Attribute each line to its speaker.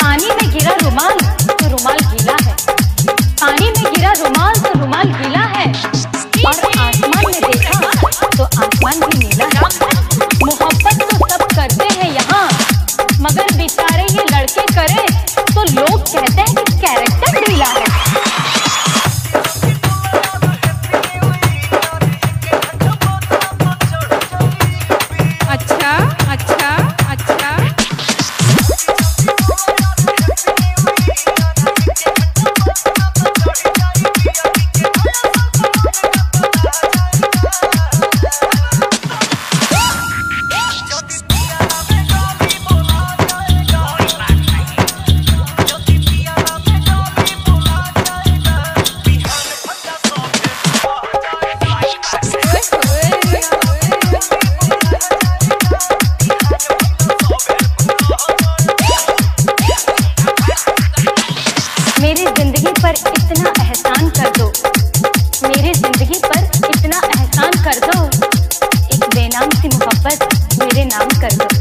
Speaker 1: पानी में गिरा रुमाल तो रुमाल गीला है, पानी में गिरा रुमाल तो रुमाल गीला है, और आसमान में देखा तो आसमान भी नीला है। मोहब्बत तो सब करते हैं यहाँ, मगर बेचारे ये लड़के करें तो लोग कहते हैं कि कैरेक्टर ढीला है।
Speaker 2: अच्छा अच्छा अच्छा।
Speaker 1: मेरी जिंदगी पर इतना एहसान कर दो, मेरी जिंदगी पर इतना एहसान कर दो, एक बेनाम सी मोहब्बत मेरे नाम कर दो।